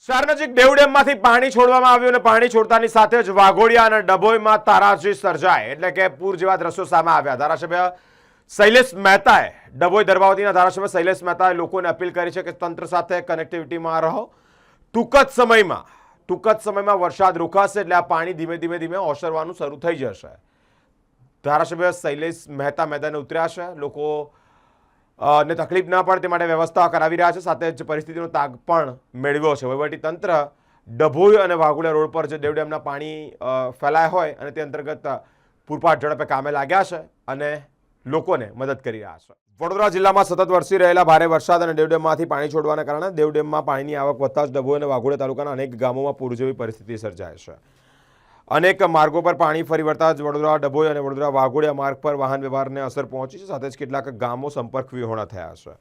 શહેર નજીક દેવ ડેમમાંથી પાણી છોડવામાં આવ્યું અને પાણી છોડતાની સાથે જ વાઘોડિયા અને ડભોઈમાં તારાજી સર્જાય એટલે કે પૂર જેવા દ્રશ્યો સામે આવ્યા। ધારાસભ્ય શૈલેષ મહેતાએ ડભોઈ દર્ભાવતીના ધારાસભ્ય શૈલેષ મહેતાએ લોકોને અપીલ કરી છે કે તંત્ર સાથે કનેક્ટિવિટીમાં રહો। ટૂંક જ સમયમાં વરસાદ રોકાશે એટલે આ પાણી ધીમે ધીમે ઓસરવાનું શરૂ થઈ જશે। ધારાસભ્ય શૈલેષ મહેતા મેદાને ઉતર્યા છે। લોકો ને તકલીફ ના પડે તે માટે વ્યવસ્થા કરાવી રહ્યા છે, સાથે જ પરિસ્થિતિનો તાગ પણ મેળવ્યો છે। વહીવટી તંત્ર ડભોઈ અને વાઘોડિયા રોડ પર જે દેવ ડેમના પાણી ફેલાયા હોય અને તે અંતર્ગત પૂરપાટ ઝડપે કામે લાગ્યા છે અને લોકોને મદદ કરી રહ્યા છે। વડોદરા જિલ્લામાં સતત વરસી રહેલા ભારે વરસાદ અને દેવ ડેમમાંથી પાણી છોડવાના કારણે દેવ ડેમમાં પાણીની આવક વધતા જ ડભોઈ અને વાઘોડિયા તાલુકાના અનેક ગામોમાં પૂર જેવી પરિસ્થિતિ સર્જાય છે। અનેક માર્ગો પર પાણી ફરી વળતા જ વડોદરા ડભોઈ અને વડોદરા વાઘોડિયા માર્ગ પર વાહન વ્યવહારને અસર પહોંચી છે, સાથે જ કેટલાક ગામો સંપર્ક વિહોણા થયા છે।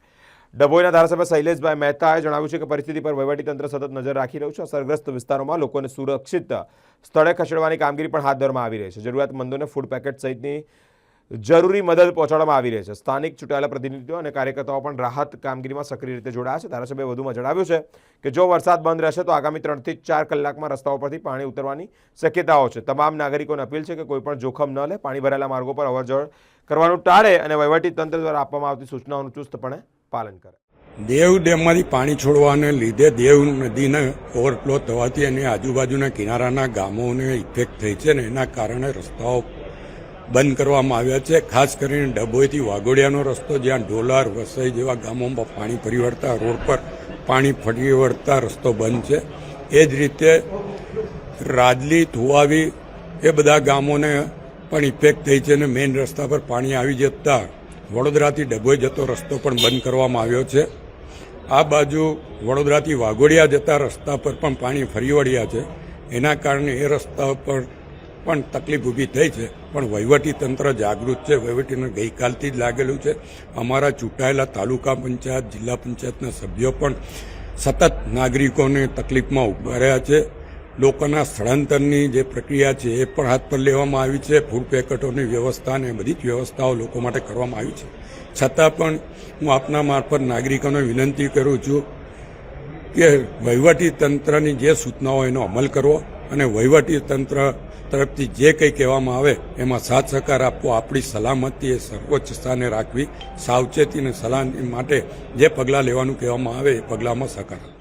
ડભોઈના ધારાસભ્ય શૈલેષભાઈ મહેતાએ જણાવ્યું છે કે પરિસ્થિતિ પર વહીવટીતંત્ર સતત નજર રાખી રહ્યું છે। અસરગ્રસ્ત વિસ્તારોમાં લોકોને સુરક્ષિત સ્થળે ખસેડવાની કામગીરી પણ હાથ ધરવામાં આવી રહી છે। જરૂરિયાતમંદોને ફૂડ પેકેટ સહિતની જરૂરી મદદ પહોંચાડવામાં આવી રહી છે। સ્થાનિક ચૂંટાયેલા પ્રતિનિધિઓ અને કાર્યકર્તાઓ પણ રાહત કામગીરીમાં સક્રિય રીતે જોડાયા છે। ધારાસભ્યએ વધુમાં જણાવ્યું છે કે જો વરસાદ બંધ રહેશે તો આગામી 3 થી 4 કલાકમાં રસ્તાઓ પરથી પાણી ઉતરવાની શક્યતાઓ છે। તમામ નાગરિકોને અપીલ છે કે કોઈપણ જોખમ ન લે, પાણી ભરાયેલા માર્ગો પર અવરજવર કરવાનું ટાળે અને વહીવટીતંત્ર દ્વારા આપવામાં આવતી સૂચનાઓનું ચુસ્તપણે પાલન કરે। દેવ ડેમમાંથી પાણી છોડવાને લીધે દેવ નદીને ઓવરફ્લો થવાથી અને આજુબાજુના કિનારાના ગામોને ઇફેક્ટ થઈ છે ને એના કારણે રસ્તાઓ બંધ કરવામાં આવ્યા છે। ખાસ કરીને ડભોઈથી વાઘોડિયાનો રસ્તો, જ્યાં ઢોલાર, વસઈ જેવા ગામોમાં પાણી ફરી વળતા રોડ પર પાણી ફરી વળતા રસ્તો બંધ છે। એ જ રીતે રાજલી, થુવાવી એ બધા ગામોને પણ ઇફેક્ટ થઈ છે અને મેઇન રસ્તા પર પાણી આવી જતા વડોદરાથી ડભોઈ જતો રસ્તો પણ બંધ કરવામાં આવ્યો છે। આ બાજુ વડોદરાથી વાઘોડિયા જતા રસ્તા પર પણ પાણી ફરી વળ્યા છે, એના કારણે એ રસ્તા પર પણ તકલીફ ઊભી થઈ છે। પણ વહીવટી તંત્ર જાગૃત છે, વહીવટીને ગઈકાલથી જ લાગેલું છે। અમારા ચૂંટાયેલા તાલુકા પંચાયત, જિલ્લા પંચાયતના સભ્યો પણ સતત નાગરિકોને તકલીફમાં ઉભા રહ્યા છે। લોકોના સ્થળાંતરની જે પ્રક્રિયા છે એ પણ હાથ પર લેવામાં આવી છે। ફૂડ પેકેટોની વ્યવસ્થા અને બધી જ વ્યવસ્થાઓ લોકો માટે કરવામાં આવી છે। છતાં પણ હું આપના મારફત નાગરિકોને વિનંતી કરું છું કે વહીવટી તંત્રની જે સૂચનાઓ એનો અમલ કરવો અને વહીવટી તંત્ર તરફથી જે કંઈ કહેવામાં આવે એમાં સાથ સહકાર આપવો। આપણી સલામતી એ સર્વોચ્ચ સ્થાને રાખવી, સાવચેતી અને સલામતી માટે જે પગલાં લેવાનું કહેવામાં આવે એ પગલાંમાં સહકાર આપવો।